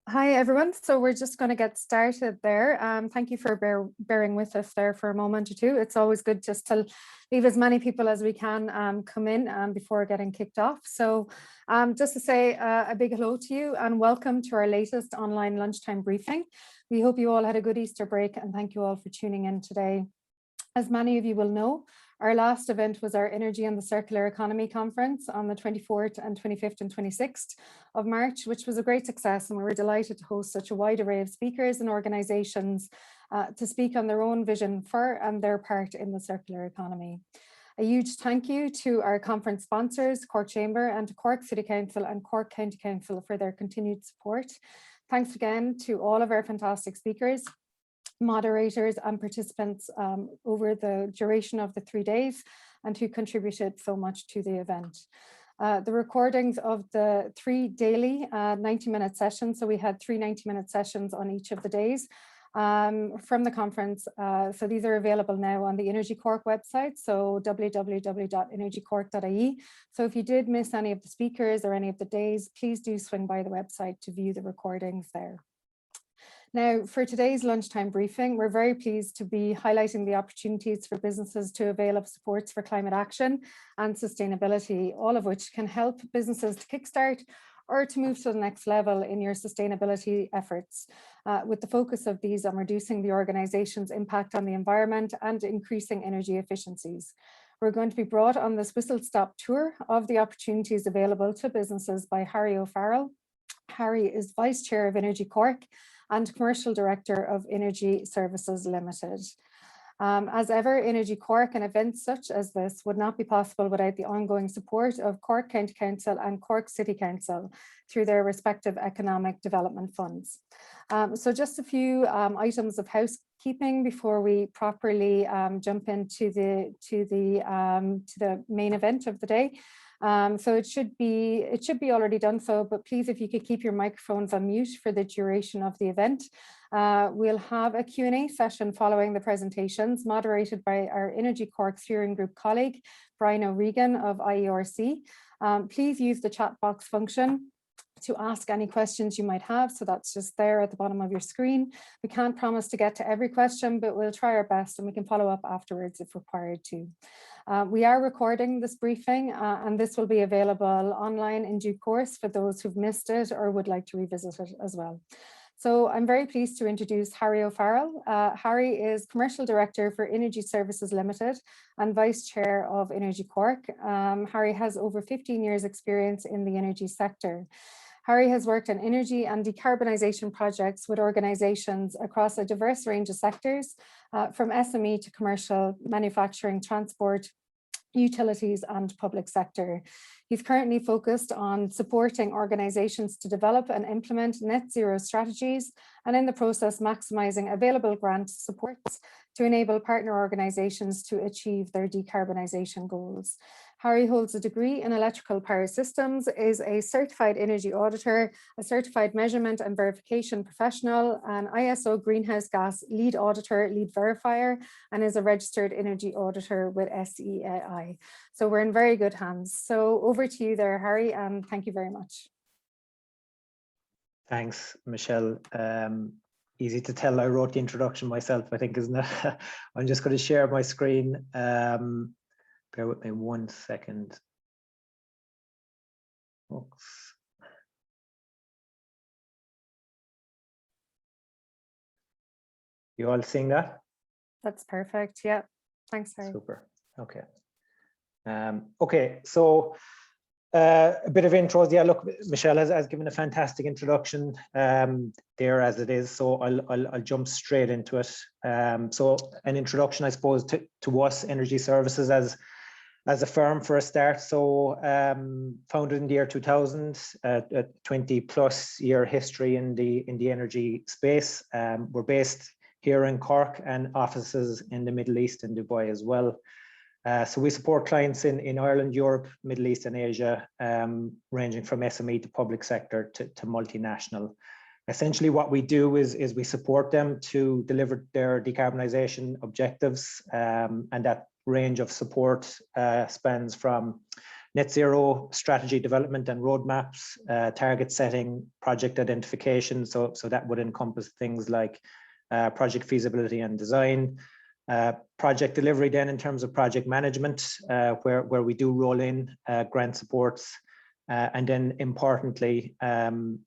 Hi everyone, so we're just going to get started there. Thank you for bearing with us there for a moment or two. It's always good just to leave as many people as we can come in before getting kicked off. So just to say a big hello to you and welcome to our latest online lunchtime briefing. We hope you all had a good Easter break and thank you all for tuning in today. As many of you will know, our last event was our Energy and the Circular Economy Conference on the 24th and 25th and 26th of March, which was a great success, and we were delighted to host such a wide array of speakers and organisations to speak on their own vision for and their part in the circular economy. A huge thank you to our conference sponsors, Cork Chamber, and to Cork City Council and Cork County Council for their continued support. Thanks again to all of our fantastic speakers, moderators and participants over the duration of the 3 days and who contributed so much to the event. The recordings of the 3 daily 90-minute sessions, so we had 3 90-minute sessions on each of the days from the conference. So these are available now on the Energy Cork website, so www.energycork.ie. So if you did miss any of the speakers or any of the days, please do swing by the website to view the recordings there. Now, for today's lunchtime briefing, we're very pleased to be highlighting the opportunities for businesses to avail of supports for climate action and sustainability, all of which can help businesses to kickstart or to move to the next level in your sustainability efforts, with the focus of these on reducing the organisation's impact on the environment and increasing energy efficiencies. We're going to be brought on this whistle-stop tour of the opportunities available to businesses by Harry O'Farrell. Harry is Vice Chair of Energy Cork and Commercial Director of Energy Services Limited. As ever, Energy Cork and events such as this would not be possible without the ongoing support of Cork County Council and Cork City Council through their respective economic development funds. So just a few items of housekeeping before we properly jump into the main event of the day. So it should be already done so, but please, if you could keep your microphones on mute for the duration of the event. We'll have a Q&A session following the presentations, moderated by our Energy Cork Steering Group colleague, Brian O'Regan of IERC. Please use the chat box function to ask any questions you might have. So that's just there at the bottom of your screen. We can't promise to get to every question, but we'll try our best and we can follow up afterwards if required to. We are recording this briefing and this will be available online in due course for those who've missed it or would like to revisit it as well. So I'm very pleased to introduce Harry O'Farrell. Harry is Commercial Director for Energy Services Limited and Vice Chair of Energy Cork. Harry has over 15 years experience in the energy sector. Harry has worked on energy and decarbonisation projects with organisations across a diverse range of sectors, from SME to commercial, manufacturing, transport, utilities and public sector. He's currently focused on supporting organisations to develop and implement net zero strategies and in the process maximising available grant supports to enable partner organisations to achieve their decarbonisation goals. Harry holds a degree in electrical power systems, is a certified energy auditor, a certified measurement and verification professional, an ISO greenhouse gas lead auditor, lead verifier, and is a registered energy auditor with SEAI. So we're in very good hands. So over to you there, Harry, and thank you very much. Thanks, Michelle. Easy to tell I wrote the introduction myself, I think, isn't it? I'm just going to share my screen. Bear with me 1 second. Oops. You all seeing that? That's perfect. Yeah. Thanks, Harry. Super. Okay. Okay. So a bit of intros. Yeah. Look, Michelle has given a fantastic introduction there as it is. So I'll jump straight into it. So an introduction, I suppose, to us, Energy Services as a firm for a start. So founded in the year 2000, a 20+ year history in the energy space. We're based here in Cork and offices in the Middle East and Dubai as well. So we support clients in Ireland, Europe, Middle East and Asia, ranging from SME to public sector to multinational. Essentially what we do is we support them to deliver their decarbonisation objectives, and that range of support spans from net zero strategy development and roadmaps, target setting, project identification. So that would encompass things like project feasibility and design, project delivery then in terms of project management, where we do roll in grant supports, and then importantly,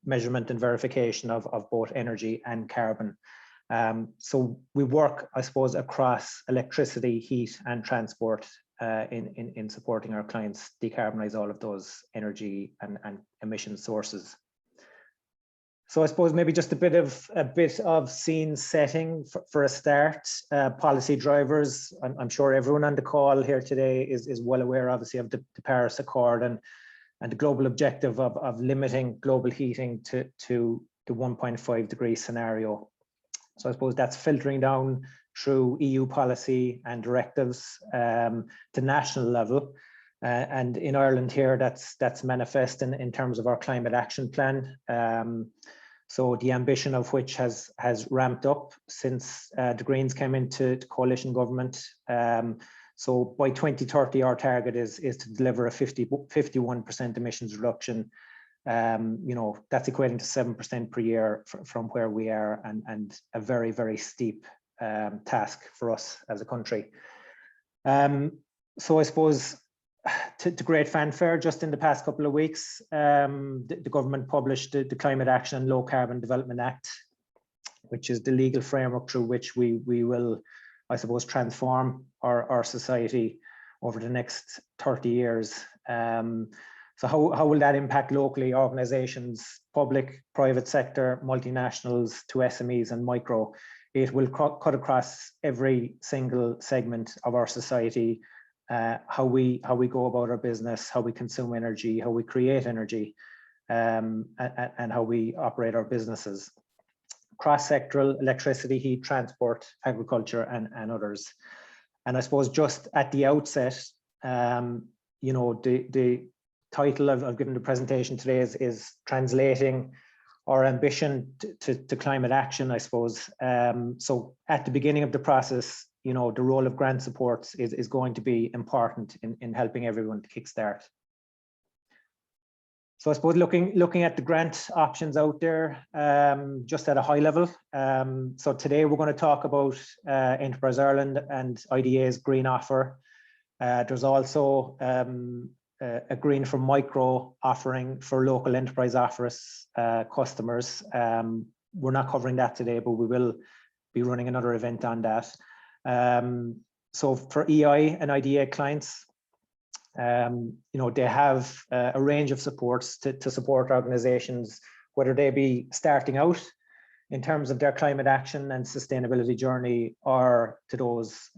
measurement and verification of both energy and carbon. So we work, I suppose, across electricity, heat and transport in supporting our clients decarbonize all of those energy and emission sources. So I suppose maybe just a bit of scene setting for a start. Policy drivers. I'm sure everyone on the call here today is well aware, obviously, of the Paris Accord and the global objective of limiting global heating to the 1.5 degree scenario. So I suppose that's filtering down through EU policy and directives to national level. And in Ireland here, that's manifest in terms of our climate action plan. So the ambition of which has ramped up since the Greens came into coalition government. So by 2030, our target is to deliver a 51% emissions reduction. You know, that's equating to 7% per year from where we are, and a very, very steep task for us as a country. So I suppose to great fanfare, just in the past couple of weeks, the government published the Climate Action and Low Carbon Development Act, which is the legal framework through which we will, I suppose, transform our society over the next 30 years. So how will that impact locally organizations, public, private sector, multinationals to SMEs and micro? It will cut across every single segment of our society, how we go about our business, how we consume energy, how we create energy, and how we operate our businesses. Cross-sectoral, electricity, heat, transport, agriculture, and others. And I suppose just at the outset, you know, the title I've given the presentation today is translating our ambition to climate action, I suppose. So at the beginning of the process, you know, the role of grant supports is going to be important in helping everyone to kickstart. So I suppose looking at the grant options out there, just at a high level. So today we're going to talk about Enterprise Ireland and IDA's green offer. There's also a green for micro offering for local enterprise office customers. We're not covering that today, but we will be running another event on that. So for EI and IDA clients, you know, they have a range of supports to support organizations, whether they be starting out in terms of their climate action and sustainability journey, or to those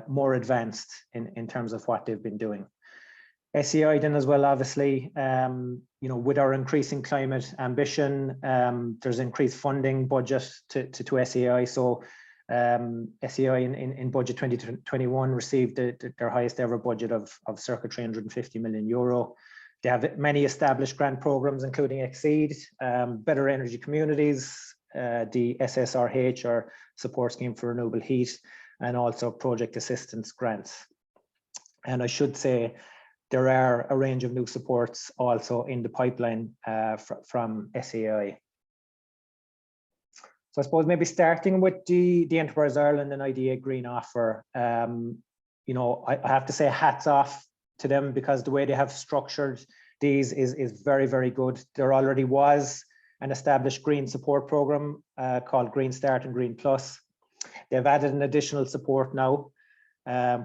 more advanced in terms of what they've been doing. SEI then as well, obviously, you know, with our increasing climate ambition, there's increased funding budget to SEI. So SEI in budget 2021 received their highest ever budget of circa 350 million euro. They have many established grant programs, including Exceed, Better Energy Communities, the SSRH, or Support Scheme for Renewable Heat, and also project assistance grants. And I should say there are a range of new supports also in the pipeline from SEI. So I suppose maybe starting with the Enterprise Ireland and IDA green offer, you know, I have to say hats off to them, because the way they have structured these is very, very good. There already was an established green support program called Green Start and Green Plus. They've added an additional support now,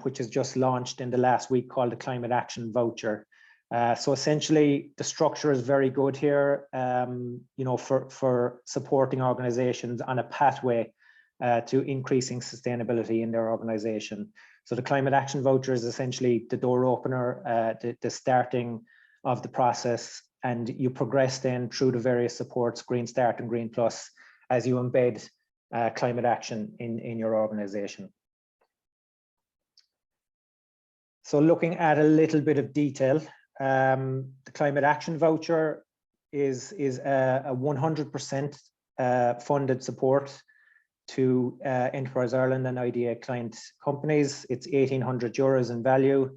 which is just launched in the last week, called the Climate Action Voucher. So essentially, the structure is very good here, you know, for supporting organizations on a pathway to increasing sustainability in their organization. So the Climate Action Voucher is essentially the door opener, the starting of the process, and you progress then through the various supports, Green Start and Green Plus, as you embed climate action in your organization. So looking at a little bit of detail, the Climate Action Voucher is a 100% funded support to Enterprise Ireland and IDA client companies. It's €1,800 in value.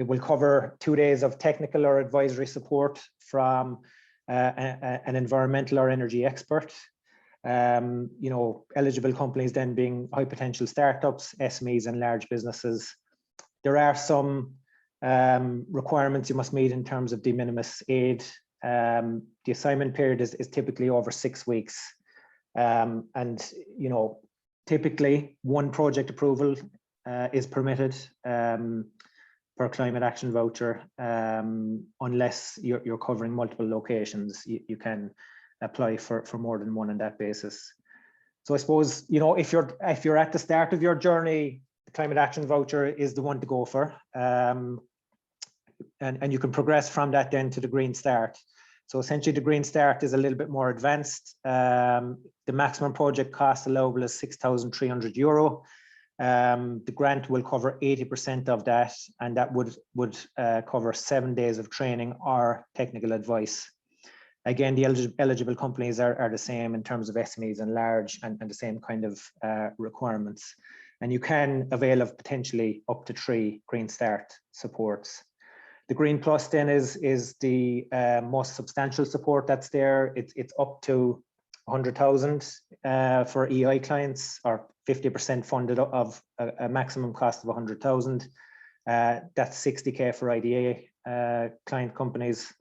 it will cover 2 days of technical or advisory support from an environmental or energy expert. Eligible companies then being high potential startups, SMEs and large businesses. There are some requirements you must meet in terms of de minimis aid. The assignment period is typically over 6 weeks. Typically 1 project approval is permitted per climate action voucher, unless you're covering multiple locations. You can apply for more than 1 on that basis. So I suppose, if you're at the start of your journey, the climate action voucher is the one to go for. And you can progress from that then to the green start. So essentially the green start is a little bit more advanced. The maximum project cost allowable is €6,300. The grant will cover 80% of that, and that would cover 7 days of training or technical advice. Again, the eligible companies are the same in terms of SMEs and large, and the same kind of requirements. And you can avail of potentially up to 3 Green Start supports. The Green Plus then is the most substantial support that's there. It's up to 100,000 for EI clients, or 50% funded of a maximum cost of 100,000. That's 60K for IDA client companies.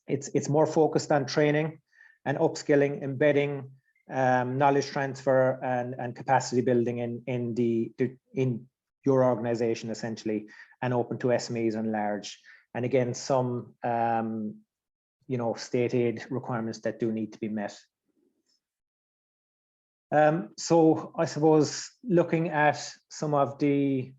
It's more focused on training and upskilling, embedding knowledge transfer and capacity building in your organization essentially, and open to SMEs and large. And again, some state aid requirements that do need to be met. So I suppose looking at some of the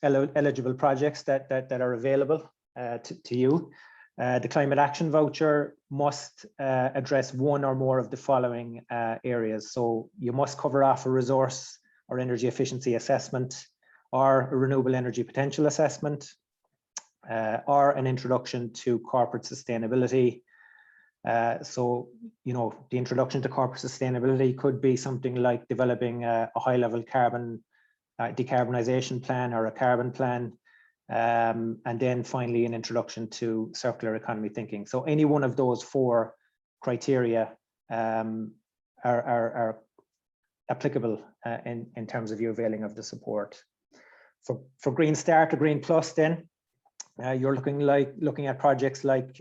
eligible projects that are available to you, the climate action voucher must address 1 or more of the following areas. So you must cover off a resource or energy efficiency assessment, or a renewable energy potential assessment, or an introduction to corporate sustainability. So, the introduction to corporate sustainability could be something like developing a high-level carbon decarbonization plan or a carbon plan. And then finally, an introduction to circular economy thinking. So any one of those 4 criteria are applicable in terms of you availing of the support. For Green Start or Green Plus, then you're looking at projects like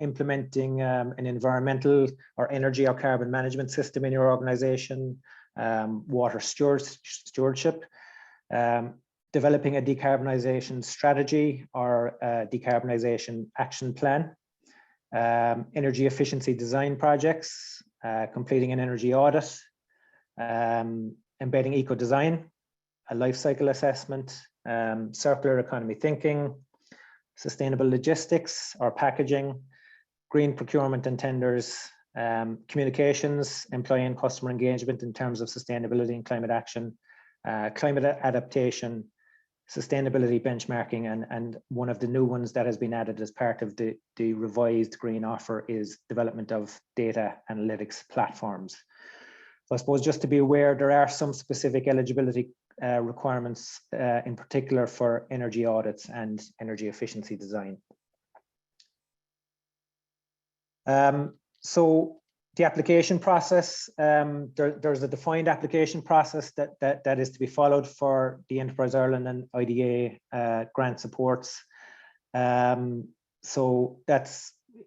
implementing an environmental or energy or carbon management system in your organization, water stewardship, developing a decarbonization strategy or a decarbonization action plan, energy efficiency design projects, completing an energy audit, embedding eco design, a life cycle assessment, circular economy thinking, sustainable logistics or packaging, green procurement and tenders, communications, employee and customer engagement in terms of sustainability and climate action, climate adaptation, sustainability benchmarking, and one of the new ones that has been added as part of the revised green offer is development of data analytics platforms. So I suppose just to be aware, there are some specific eligibility requirements in particular for energy audits and energy efficiency design. So the application process, there's a defined application process that is to be followed for the Enterprise Ireland and IDA grant supports. So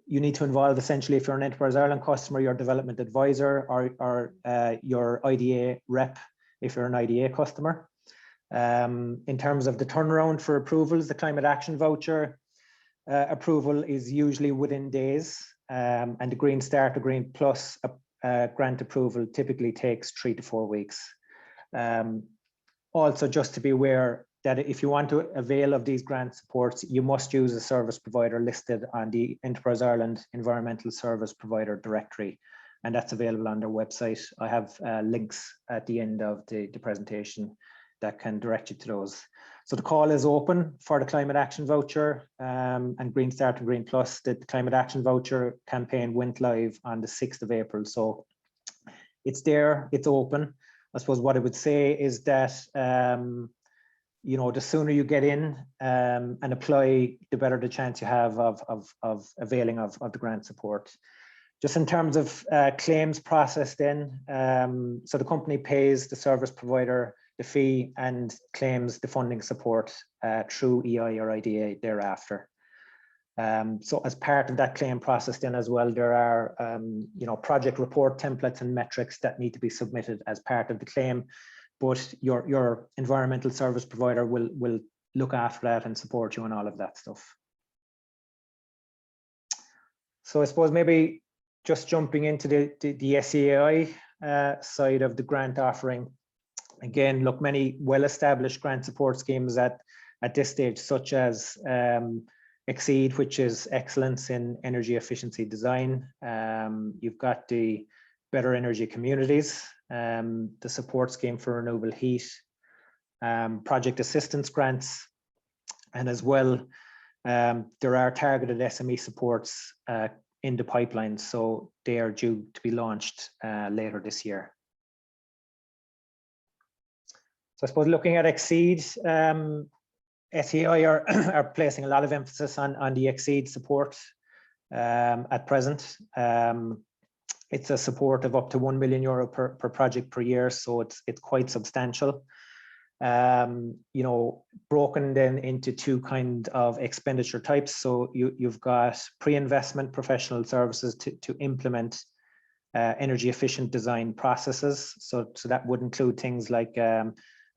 you need to involve essentially, if you're an Enterprise Ireland customer, your development advisor, or your IDA rep if you're an IDA customer. In terms of the turnaround for approvals, the climate action voucher approval is usually within days, and the Green Start or Green Plus grant approval typically takes 3 to 4 weeks. Also, just to be aware that if you want to avail of these grant supports, you must use a service provider listed on the Enterprise Ireland Environmental Service Provider Directory, and that's available on their website. I have links at the end of the presentation that can direct you to those. So the call is open for the climate action voucher and Green Start and Green Plus. The climate action voucher campaign went live on the 6th of April. So it's there, it's open. I suppose what I would say is that, the sooner you get in and apply, the better the chance you have of availing of the grant support. Just in terms of claims process then, so the company pays the service provider the fee and claims the funding support through EI or IDA thereafter. So as part of that claim process then as well, there are project report templates and metrics that need to be submitted as part of the claim, but your environmental service provider will look after that and support you on all of that stuff. So I suppose maybe just jumping into the SEAI side of the grant offering. Again, look, many well-established grant support schemes at this stage, such as Exceed, which is excellence in energy efficiency design. You've got the Better Energy Communities, the support scheme for renewable heat, project assistance grants, and as well, there are targeted SME supports in the pipeline, so they are due to be launched later this year. So I suppose looking at Exceed, SEI are placing a lot of emphasis on the Exceed support at present. It's a support of up to €1 million per project per year, so it's quite substantial. Broken then into two kind of expenditure types. So you've got pre-investment professional services to implement energy efficient design processes. So that would include things like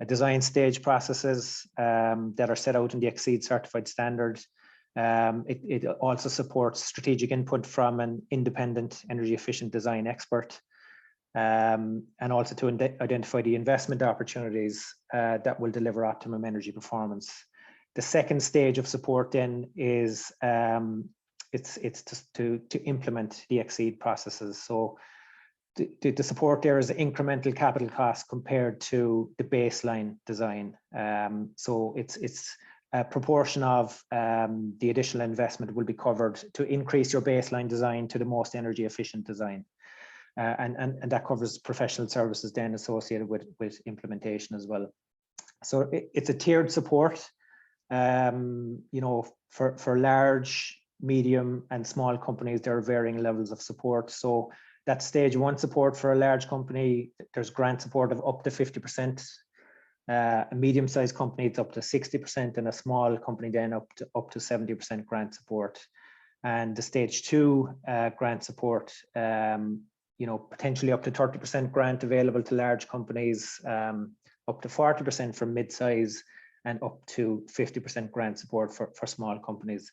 design stage processes that are set out in the Exceed certified standard. It also supports strategic input from an independent energy efficient design expert, and also to identify the investment opportunities that will deliver optimum energy performance. The second stage of support then is it's to implement the Exceed processes. So the support there is incremental capital cost compared to the baseline design. So it's a proportion of the additional investment will be covered to increase your baseline design to the most energy efficient design. And that covers professional services then associated with implementation as well. So it's a tiered support, for large, medium and small companies. There are varying levels of support. So that stage one support for a large company, there's grant support of up to 50%. A medium-sized company, it's up to 60%, and a small company then up to 70% grant support. And the stage two grant support, potentially up to 30% grant available to large companies, up to 40% for mid-size, and up to 50% grant support for small companies.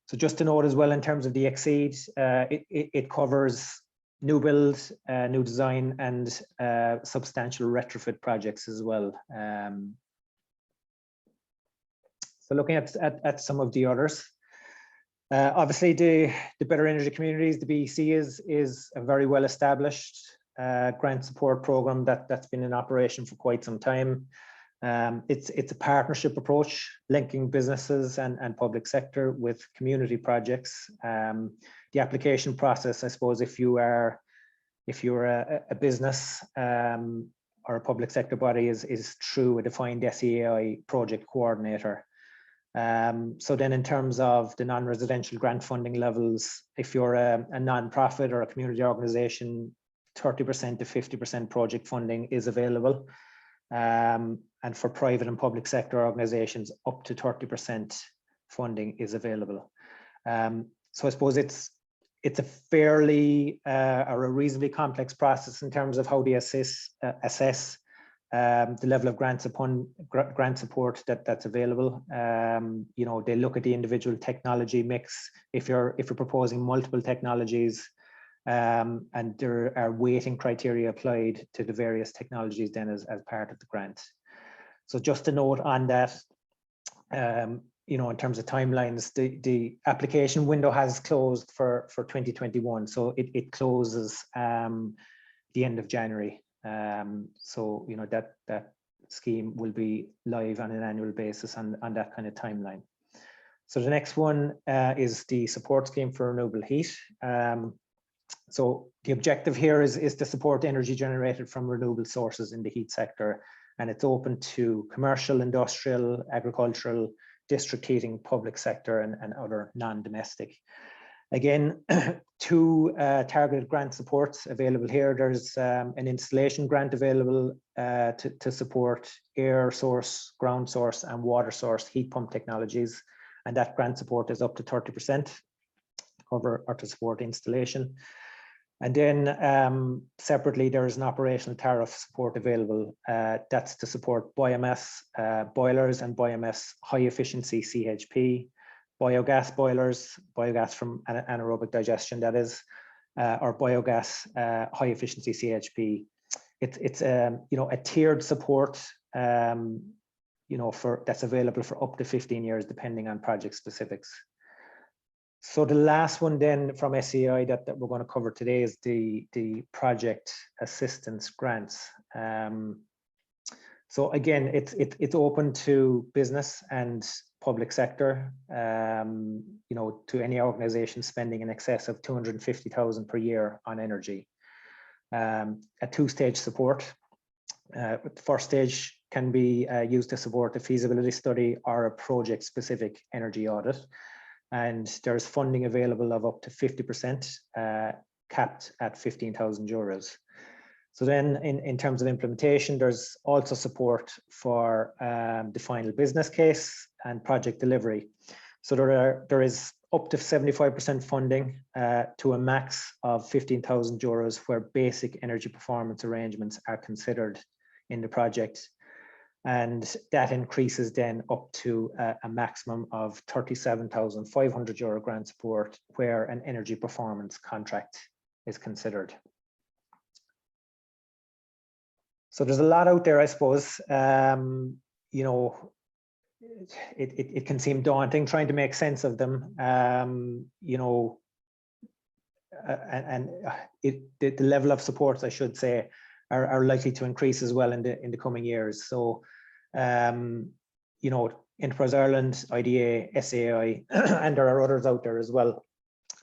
So just to note as well, in terms of the Exceed, it covers new build, new design, and substantial retrofit projects as well. So looking at some of the others, obviously the Better Energy Communities, the BEC is a very well established grant support program that's been in operation for quite some time. It's a partnership approach, linking businesses and public sector with community projects. The application process, I suppose, if you're a business or a public sector body, is through a defined SEAI project coordinator. So then in terms of the non-residential grant funding levels, if you're a non-profit or a community organization, 30% to 50% project funding is available. And for private and public sector organizations, up to 30% funding is available. So I suppose it's a fairly or a reasonably complex process in terms of how they assess the level of grant support that's available. They look at the individual technology mix. If you're proposing multiple technologies, and there are weighting criteria applied to the various technologies then as part of the grant. So just a note on that, in terms of timelines, the application window has closed for 2021. So it closes the end of January. So that scheme will be live on an annual basis on that kind of timeline. So the next one is the support scheme for renewable heat. So the objective here is to support energy generated from renewable sources in the heat sector, and it's open to commercial, industrial, agricultural, district heating, public sector, and other non-domestic. Again, two targeted grant supports available here. There's an installation grant available to support air source, ground source, and water source heat pump technologies. And that grant support is up to 30% to cover or to support installation. And then separately, there is an operational tariff support available. That's to support biomass boilers and biomass high efficiency CHP, biogas boilers, biogas from anaerobic digestion, that is, or biogas high efficiency CHP. It's a tiered support that's available for up to 15 years, depending on project specifics. So the last one then from SEI that we're going to cover today is the project assistance grants. So again, it's open to business and public sector, to any organization spending in excess of 250,000 per year on energy. A two-stage support. The first stage can be used to support a feasibility study or a project-specific energy audit. And there's funding available of up to 50%, capped at 15,000 euros. So then in terms of implementation, there's also support for the final business case and project delivery. So there is up to 75% funding to a max of 15,000 euros where basic energy performance arrangements are considered in the project. And that increases then up to a maximum of 37,500 euro grant support where an energy performance contract is considered. So there's a lot out there, I suppose. It can seem daunting trying to make sense of them. The level of supports, I should say, are likely to increase as well in the coming years. So, Enterprise Ireland, IDA, SAI, and there are others out there as well.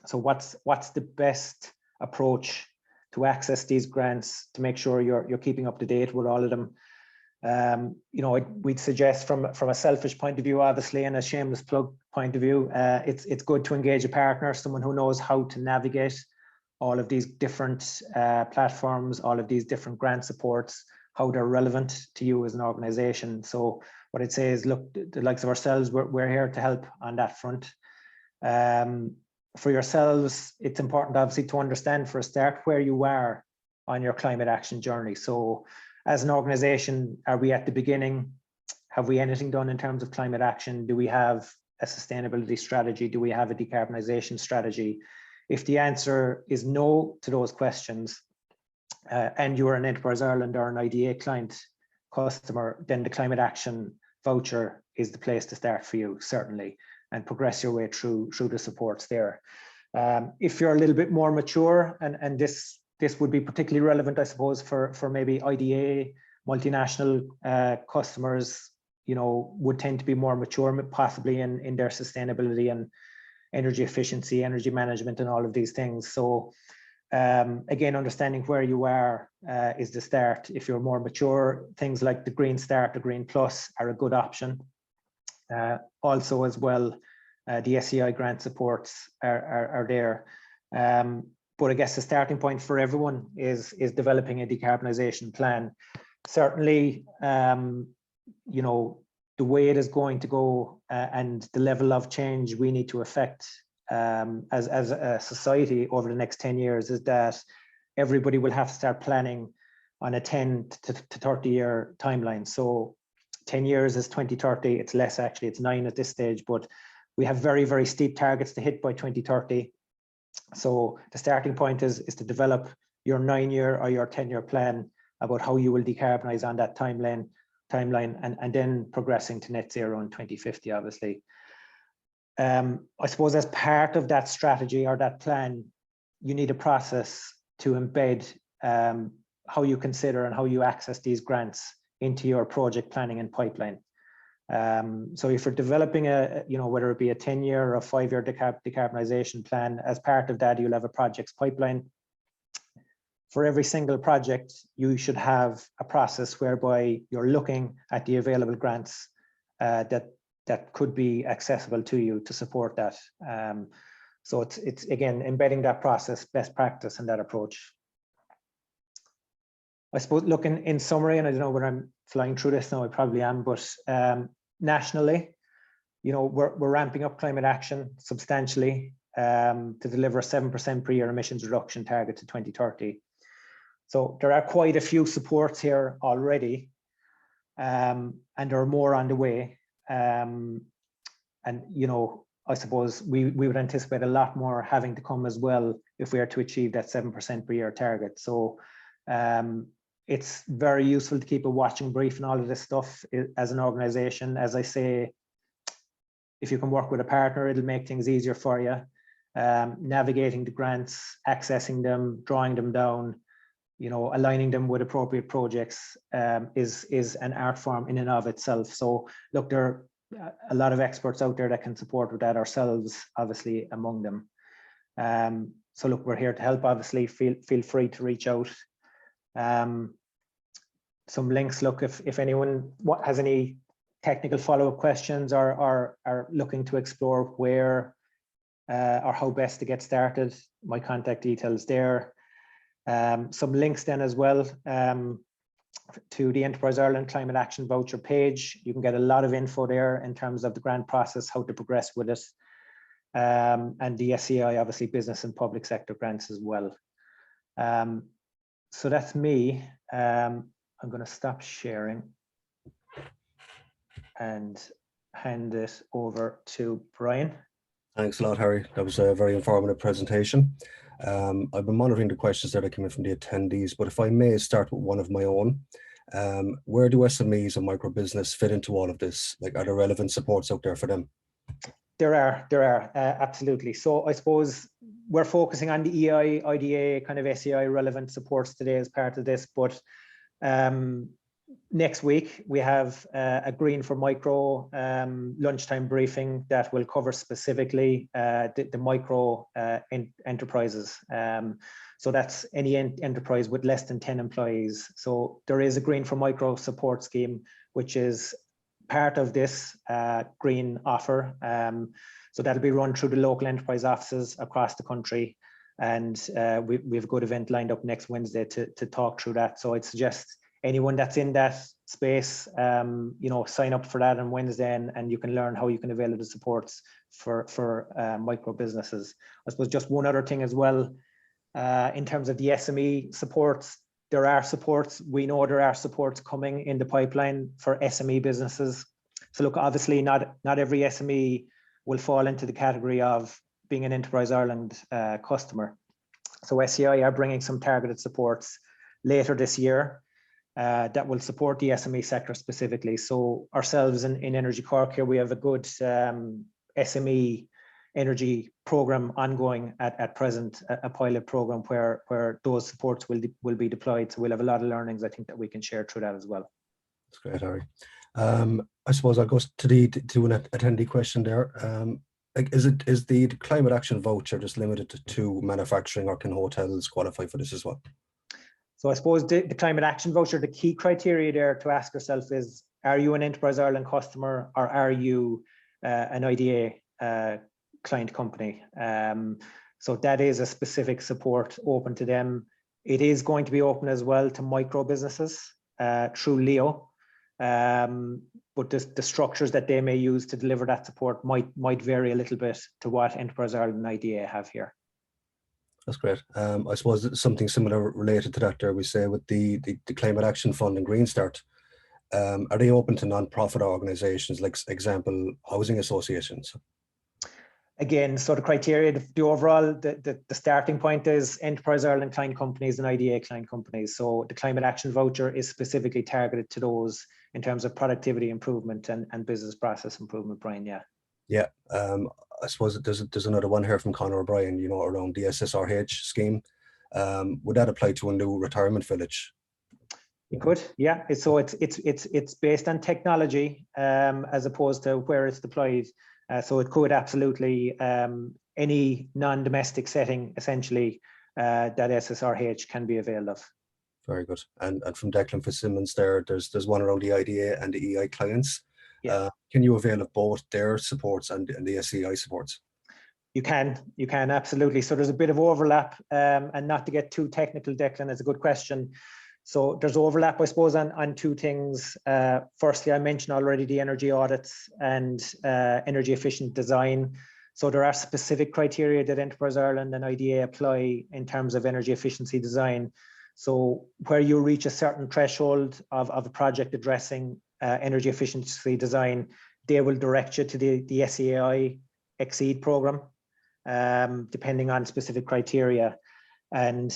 So what's the best approach to access these grants to make sure you're keeping up to date with all of them? We'd suggest from a selfish point of view, obviously, and a shameless plug point of view, it's good to engage a partner, someone who knows how to navigate all of these different platforms, all of these different grant supports, how they're relevant to you as an organization. So what I'd say is, look, the likes of ourselves, we're here to help on that front. For yourselves, it's important, obviously, to understand for a start where you are on your climate action journey. So as an organization, are we at the beginning? Have we anything done in terms of climate action? Do we have a sustainability strategy? Do we have a decarbonization strategy? If the answer is no to those questions, and you're an Enterprise Ireland or an IDA client customer, then the climate action voucher is the place to start for you, certainly, and progress your way through the supports there. If you're a little bit more mature, and this would be particularly relevant, I suppose, for maybe IDA, multinational customers, would tend to be more mature, possibly in their sustainability and energy efficiency, energy management, and all of these things. So again, understanding where you are is the start. If you're more mature, things like the Green Start, the Green Plus are a good option. Also as well, the SEI grant supports are there. But I guess the starting point for everyone is developing a decarbonisation plan. Certainly, the way it is going to go and the level of change we need to affect as a society over the next 10 years is that everybody will have to start planning on a 10 to 30 year timeline. So 10 years is 2030. It's less, actually, it's 9 at this stage, but we have very, very steep targets to hit by 2030. So the starting point is to develop your 9-year or your 10-year plan about how you will decarbonize on that timeline, and then progressing to net zero in 2050, obviously. I suppose as part of that strategy or that plan, you need a process to embed how you consider and how you access these grants into your project planning and pipeline. So if you're developing whether it be a 10-year or a 5-year decarbonization plan, as part of that, you'll have a projects pipeline for every single project, you should have a process whereby you're looking at the available grants that could be accessible to you to support that. So it's again, embedding that process, best practice in that approach. I suppose, looking in summary, and I don't know whether I'm flying through this now, I probably am, but nationally, we're ramping up climate action substantially to deliver a 7% per year emissions reduction target to 2030. So there are quite a few supports here already, and there are more on the way. And I suppose we would anticipate a lot more having to come as well if we are to achieve that 7% per year target. So it's very useful to keep a watching brief and all of this stuff as an organization. As I say, if you can work with a partner, it'll make things easier for you. Navigating the grants, accessing them, drawing them down, aligning them with appropriate projects is an art form in and of itself. So look, there are a lot of experts out there that can support with that, ourselves obviously among them. So look, we're here to help. Obviously, feel free to reach out. Some links. Look, if anyone has any technical follow-up questions or are looking to explore where or how best to get started, my contact details there. Some links then as well to the Enterprise Ireland Climate Action Voucher page. You can get a lot of info there in terms of the grant process, how to progress with it, and the SEI, obviously business and public sector grants as well. So that's me. I'm going to stop sharing and hand it over to Brian. Thanks a lot, Harry. That was a very informative presentation. I've been monitoring the questions that came in from the attendees, but if I may start with one of my own. Where do SMEs and micro business fit into all of this? Like, are there relevant supports out there for them? There are, absolutely. So I suppose we're focusing on the EI, IDA, kind of SEI relevant supports today as part of this, but next week we have a Green for Micro lunchtime briefing that will cover specifically the micro enterprises. So that's any enterprise with less than 10 employees. So there is a Green for Micro support scheme, which is part of this green offer. So that'll be run through the local enterprise offices across the country. And we have a good event lined up next Wednesday to talk through that. So I'd suggest anyone that's in that space, sign up for that on Wednesday, and you can learn how you can avail of the supports for micro businesses. I suppose just one other thing as well, in terms of the SME supports, there are supports. We know there are supports coming in the pipeline for SME businesses. So look, obviously not every SME will fall into the category of being an Enterprise Ireland customer. So SEI are bringing some targeted supports later this year that will support the SME sector specifically. So ourselves in Energy Cork here, we have a good SME energy program ongoing at present, a pilot program where those supports will be deployed. So we'll have a lot of learnings, I think, that we can share through that as well. That's great, Harry. I suppose I'll go to an attendee question there. Like, is the climate action voucher just limited to manufacturing, or can hotels qualify for this as well? So I suppose the climate action voucher, the key criteria there to ask yourself is, are you an Enterprise Ireland customer, or are you an IDA client company? So that is a specific support open to them. It is going to be open as well to micro businesses through Leo. But the structures that they may use to deliver that support might vary a little bit to what Enterprise Ireland and IDA have here. That's great. I suppose something similar related to that there, we say with the Climate Action Fund and Green Start, are they open to non-profit organisations, like example, housing associations? Again, so the criteria, the overall, the starting point is Enterprise Ireland client companies and IDA client companies. So the Climate Action Voucher is specifically targeted to those in terms of productivity improvement and business process improvement, Brian, yeah. Yeah, I suppose there's another one here from Conor O'Brien, around the SSRH scheme. Would that apply to a new retirement village? It could, yeah. So it's based on technology as opposed to where it's deployed. So it could absolutely, any non-domestic setting essentially that SSRH can be availed of. Very good. And from Declan Fitzsimmons there's one around the IDA and the EI clients. Yeah. Can you avail of both their supports and the SEI supports? You can absolutely. So there's a bit of overlap, and not to get too technical, Declan, it's a good question. So there's overlap, I suppose, on two things. Firstly, I mentioned already the energy audits and energy efficient design. So there are specific criteria that Enterprise Ireland and IDA apply in terms of energy efficiency design. So where you reach a certain threshold of a project addressing energy efficiency design, they will direct you to the SEI Exceed program, depending on specific criteria. And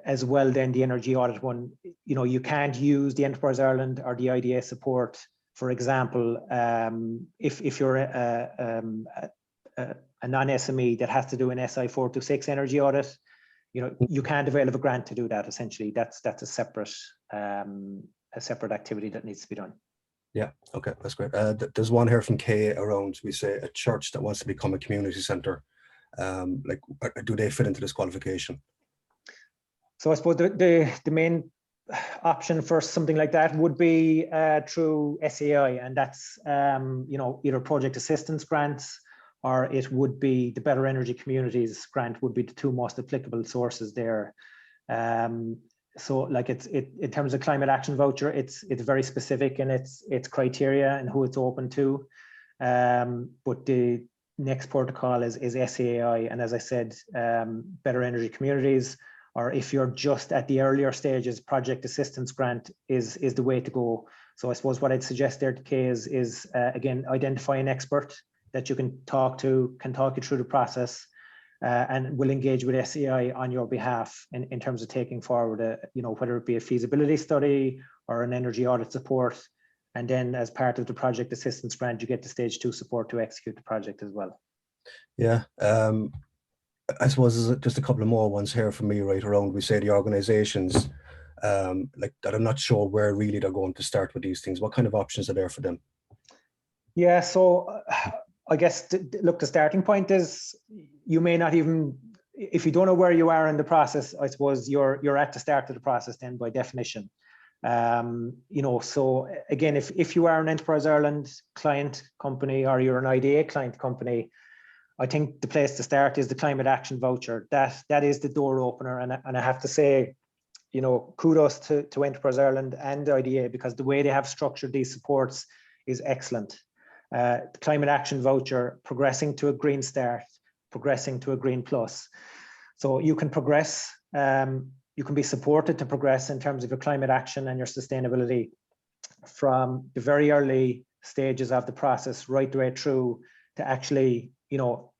as well, then the energy audit one, you can't use the Enterprise Ireland or the IDA support. For example, if you're a non-SME that has to do an SI 426 energy audit, you can't avail of a grant to do that. Essentially, that's a separate activity that needs to be done. Yeah, okay, that's great. There's one here from Kay around, we say, a church that wants to become a community centre. Like, do they fit into this qualification? So I suppose the main option for something like that would be through SEI, and that's either project assistance grants, or it would be the Better Energy Communities grant would be the two most applicable sources there. So like in terms of climate action voucher, it's very specific in its criteria and who it's open to. But the next protocol is SEI, and as I said, Better Energy Communities, or if you're just at the earlier stages, project assistance grant is the way to go. So I suppose what I'd suggest there, Kay, is again, identify an expert that you can talk to, can talk you through the process, and will engage with SEI on your behalf in terms of taking forward whether it be a feasibility study or an energy audit support. And then as part of the project assistance grant, you get the stage 2 support to execute the project as well. Yeah. I suppose there's just a couple of more ones here for me right around, we say the organizations like that I'm not sure where really they're going to start with these things. What kind of options are there for them? Yeah, so I guess, look, the starting point is you may not even, if you don't know where you are in the process, I suppose you're at the start of the process then by definition. So again, if you are an Enterprise Ireland client company or you're an IDA client company, I think the place to start is the climate action voucher. That is the door opener, and I have to say, kudos to Enterprise Ireland and IDA, because the way they have structured these supports is excellent. The climate action voucher, progressing to a green start, progressing to a green plus. So you can progress, you can be supported to progress in terms of your climate action and your sustainability from the very early stages of the process right the way through to actually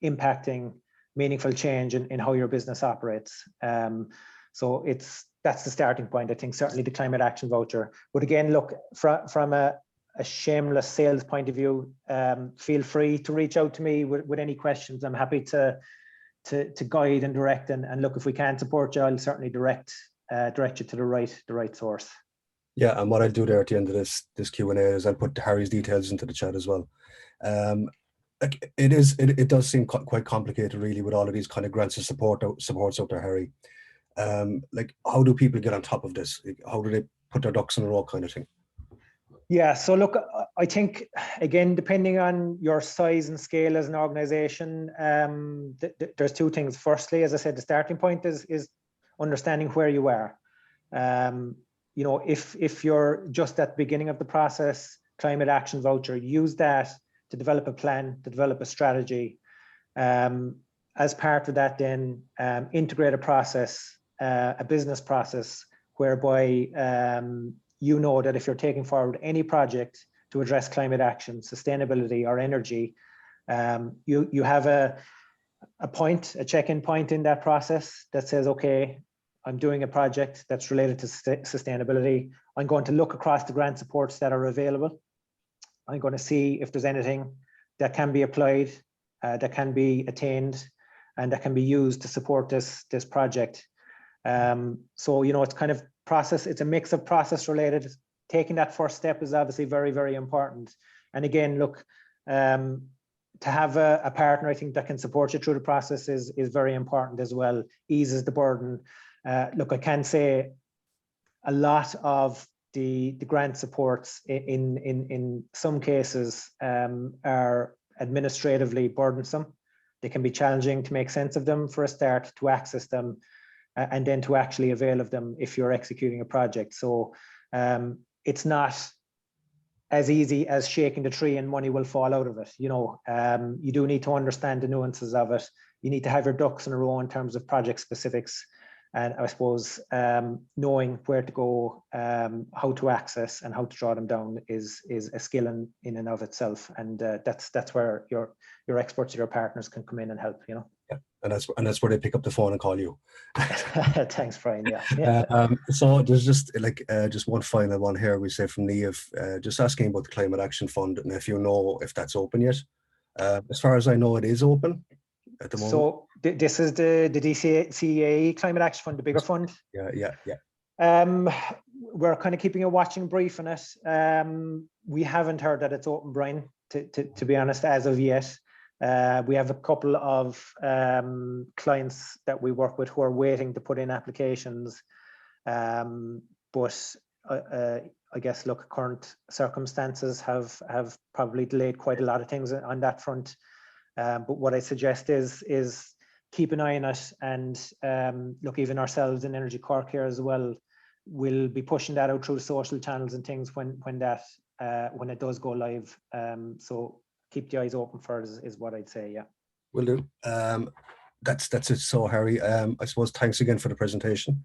impacting meaningful change in how your business operates. So that's the starting point, I think, certainly the climate action voucher. But again, look, from a shameless sales point of view, feel free to reach out to me with any questions. I'm happy to guide and direct, and look, if we can support you, I'll certainly direct you to the right source. Yeah, and what I'll do there at the end of this Q&A is I'll put Harry's details into the chat as well. Like it does seem quite complicated, really, with all of these kind of grants and supports out there, Harry. Like, how do people get on top of this? How do they put their ducks in a row, kind of thing? Yeah, so look, I think, again, depending on your size and scale as an organization, there's two things. Firstly, as I said, the starting point is understanding where you are. If you're just at the beginning of the process, climate action voucher, use that to develop a plan, to develop a strategy. As part of that, then integrate a process, a business process, whereby that if you're taking forward any project to address climate action, sustainability, or energy, you have a check-in point in that process that says, okay, I'm doing a project that's related to sustainability. I'm going to look across the grant supports that are available. I'm going to see if there's anything that can be applied, that can be attained, and that can be used to support this project. So, it's kind of process, it's a mix of process related. Taking that first step is obviously very, very important. And again, look, to have a partner, I think, that can support you through the process is very important as well, eases the burden. Look, I can say a lot of the grant supports in some cases are administratively burdensome. They can be challenging to make sense of them for a start, to access them, and then to actually avail of them if you're executing a project. So it's not as easy as shaking the tree and money will fall out of it. You know, you do need to understand the nuances of it. You need to have your ducks in a row in terms of project specifics. And I suppose knowing where to go, how to access and how to draw them down is a skill in and of itself. And that's where your experts, your partners can come in and help, you know. Yeah, and that's where they pick up the phone and call you. Thanks, Brian. Yeah. So there's just just one final one here. We say from Neve, just asking about the Climate Action Fund, and if you know if that's open yet. As far as I know, it is open at the moment. So this is the DCA Climate Action Fund, the bigger fund. Yeah. We're kind of keeping a watching brief on it. We haven't heard that it's open, Brian, to be honest, as of yet. We have a couple of clients that we work with who are waiting to put in applications. But I guess, look, current circumstances have probably delayed quite a lot of things on that front. But what I suggest is keep an eye on it, and look, even ourselves in Energy Cork here as well, we'll be pushing that out through social channels and things when it does go live. So keep the eyes open for it is what I'd say. Yeah, will do. That's it. So Harry, I suppose thanks again for the presentation,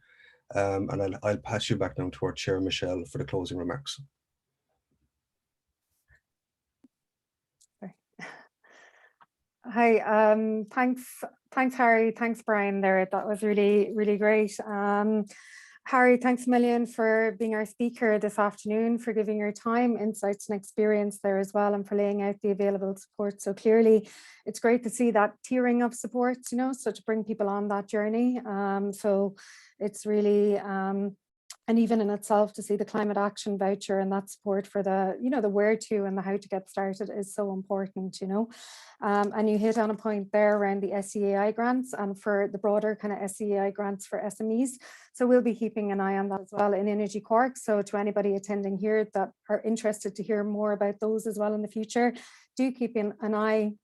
and I'll pass you back now to our chair, Michelle, for the closing remarks. Hi, thanks Harry, thanks Brian there. That was really, really great. Harry, thanks a million for being our speaker this afternoon, for giving your time, insights and experience there as well, and for laying out the available support so clearly. It's great to see that tiering of supports, you know, so to bring people on that journey. So it's really, and even in itself, to see the climate action voucher and that support for the, you know, the where to and the how to get started is so important, you know. And you hit on a point there around the SEAI grants and for the broader kind of SEAI grants for SMEs. So we'll be keeping an eye on that as well in Energy Cork. So to anybody attending here that are interested to hear more about those as well in the future, do keep an eye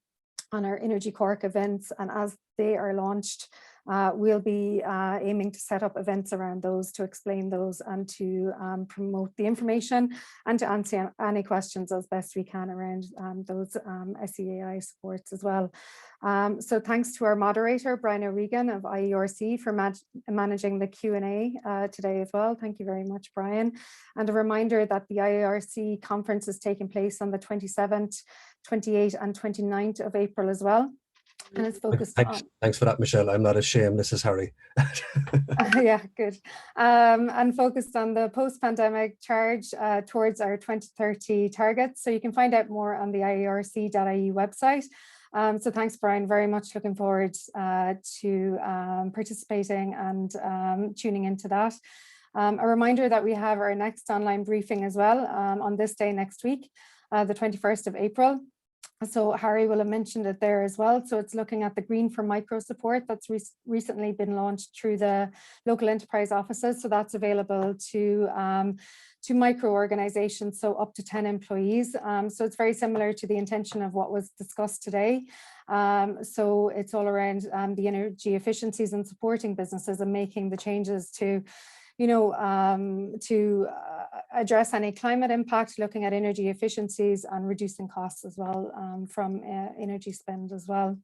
on our Energy Cork events, and as they are launched, we'll be aiming to set up events around those to explain those and to promote the information and to answer any questions as best we can around those SEAI supports as well. So thanks to our moderator, Brian O'Regan of IERC, for managing the Q&A today as well. Thank you very much, Brian. And a reminder that the IERC conference is taking place on the 27th, 28th and 29th of April as well. And it's focused on... Thanks for that, Michelle. I'm not ashamed. This is Harry. Yeah, good. And focused on the post-pandemic charge towards our 2030 targets. So you can find out more on the IERC.ie website. So thanks, Brian. Very much looking forward to participating and tuning into that. A reminder that we have our next online briefing as well on this day next week, the 21st of April. So Harry will have mentioned it there as well. So it's looking at the Green for Micro support that's recently been launched through the local enterprise offices. So that's available to micro organizations, so up to 10 employees. So it's very similar to the intention of what was discussed today. So it's all around the energy efficiencies and supporting businesses and making the changes to, you know, to address any climate impact, looking at energy efficiencies and reducing costs as well from energy spend as well.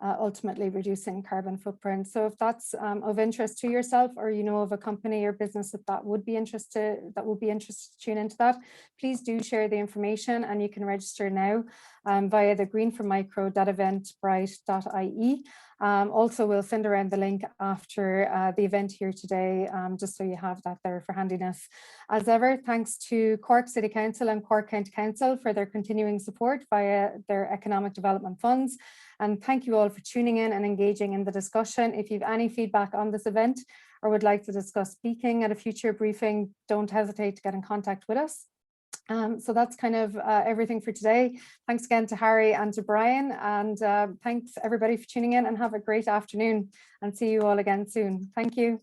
Ultimately reducing carbon footprint. So if that's of interest to yourself, or you know of a company or business that would be interested to tune into that, please do share the information, and you can register now via the greenformicro.eventbrite.ie. Also, we'll send around the link after the event here today, just so you have that there for handiness. As ever, thanks to Cork City Council and Cork County Council for their continuing support via their economic development funds. And thank you all for tuning in and engaging in the discussion. If you have any feedback on this event or would like to discuss speaking at a future briefing, don't hesitate to get in contact with us. So that's kind of everything for today. Thanks again to Harry and to Brian, and thanks everybody for tuning in, and have a great afternoon, and see you all again soon. Thank you.